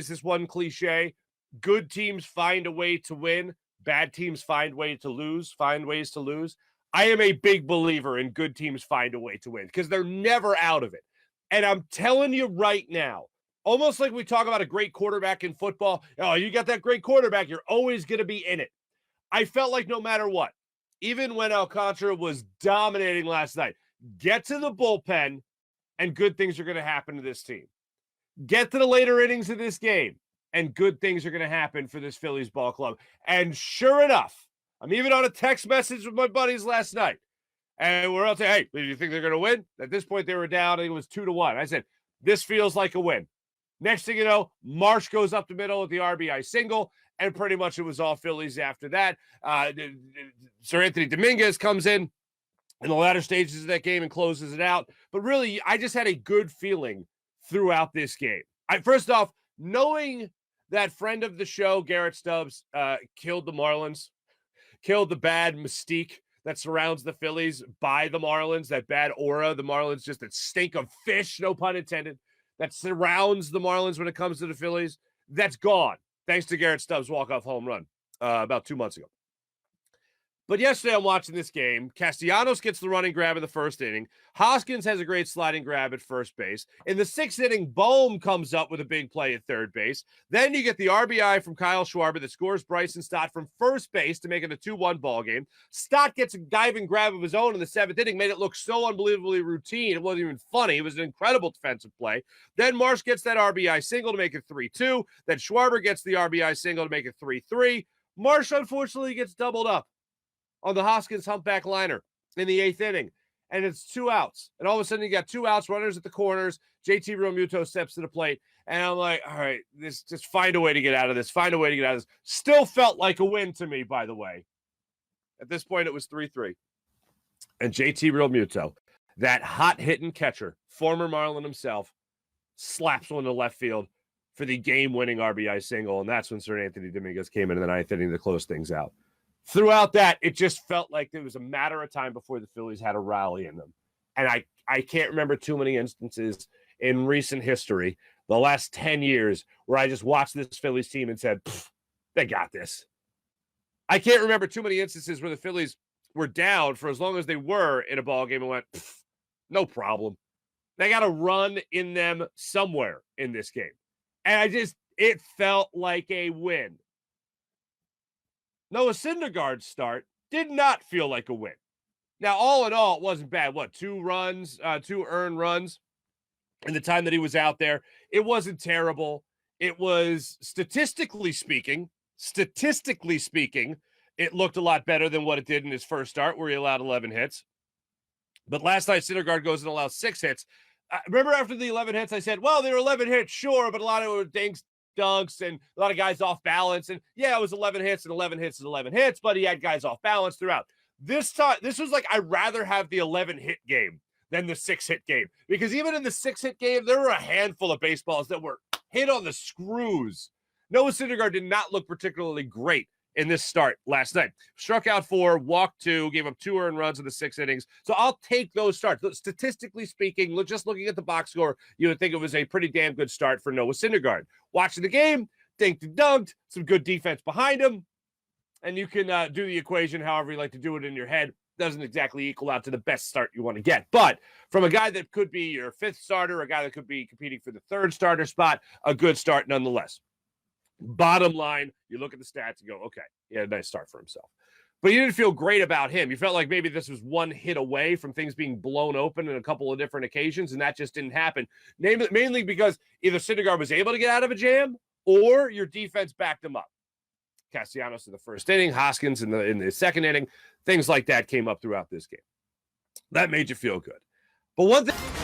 this one cliche, good teams find a way to win, bad teams find ways to lose. I am a big believer in good teams find a way to win because they're never out of it. And I'm telling you right now, almost like we talk about a great quarterback in football. Oh, you got that great quarterback, you're always going to be in it. I felt like no matter what, even when Alcantara was dominating last night, get to the bullpen and good things are going to happen to this team. Get to the later innings of this game and good things are going to happen for this Phillies ball club. And sure enough, I'm even on a text message with my buddies last night. And we're all saying, hey, do you think they're going to win? At this point, they were down. I think it was 2-1. I said, this feels like a win. Next thing you know, Marsh goes up the middle with the RBI single, and pretty much it was all Phillies after that. Sir Anthony Dominguez comes in the latter stages of that game and closes it out. But really, I just had a good feeling throughout this game. First off, knowing that friend of the show, Garrett Stubbs, killed the Marlins, killed the bad mystique that surrounds the Phillies by the Marlins, that bad aura, the Marlins, just that stink of fish, no pun intended, that surrounds the Marlins when it comes to the Phillies, that's gone, thanks to Garrett Stubbs' walk-off home run about 2 months ago. But yesterday I'm watching this game. Castellanos gets the running grab in the first inning. Hoskins has a great sliding grab at first base. In the sixth inning, Bohm comes up with a big play at third base. Then you get the RBI from Kyle Schwarber that scores Bryson Stott from first base to make it a 2-1 ball game. Stott gets a diving grab of his own in the seventh inning, made it look so unbelievably routine. It wasn't even funny. It was an incredible defensive play. Then Marsh gets that RBI single to make it 3-2. Then Schwarber gets the RBI single to make it 3-3. Marsh, unfortunately, gets doubled up on the Hoskins humpback liner in the eighth inning, and it's 2 outs. And all of a sudden, you got 2 outs, runners at the corners. JT Realmuto steps to the plate, and I'm like, all right, just find a way to get out of this. Still felt like a win to me, by the way. At this point, it was 3-3. And JT Realmuto, that hot-hitting catcher, former Marlin himself, slaps one to left field for the game-winning RBI single, and that's when Sir Anthony Dominguez came in the ninth inning to close things out. Throughout that, it just felt like it was a matter of time before the Phillies had a rally in them. And I can't remember too many instances in recent history, the last 10 years, where I just watched this Phillies team and said, they got this. I can't remember too many instances where the Phillies were down for as long as they were in a ball game and went, no problem. They got a run in them somewhere in this game. And it felt like a win. Noah Syndergaard's start did not feel like a win. Now, all in all, it wasn't bad. 2 runs, 2 earned runs in the time that he was out there. It wasn't terrible. It was, statistically speaking, it looked a lot better than what it did in his first start where he allowed 11 hits. But last night, Syndergaard goes and allows 6 hits. Remember after the 11 hits, I said, well, they were 11 hits, sure, but a lot of it were dunks and a lot of guys off balance. And yeah, it was 11 hits and 11 hits and 11 hits, but he had guys off balance throughout. This time, this was like, I'd rather have the 11 hit game than the 6 hit game, because even in the 6 hit game, there were a handful of baseballs that were hit on the screws. Noah Syndergaard did not look particularly great in this start last night. Struck out 4, walked 2, gave up 2 earned runs in the 6 innings. So I'll take those starts. Statistically speaking, just looking at the box score, you would think it was a pretty damn good start for Noah Syndergaard. Watching the game, dinked and dunked, some good defense behind him, and you can do the equation however you like to do it in your head. Doesn't exactly equal out to the best start you want to get. But from a guy that could be your 5th starter, a guy that could be competing for the 3rd starter spot, a good start nonetheless. Bottom line, you look at the stats and go, okay, he had a nice start for himself. But you didn't feel great about him. You felt like maybe this was one hit away from things being blown open on a couple of different occasions, and that just didn't happen. Mainly because either Syndergaard was able to get out of a jam or your defense backed him up. Castellanos in the first inning, Hoskins in the second inning, things like that came up throughout this game. That made you feel good. But one thing...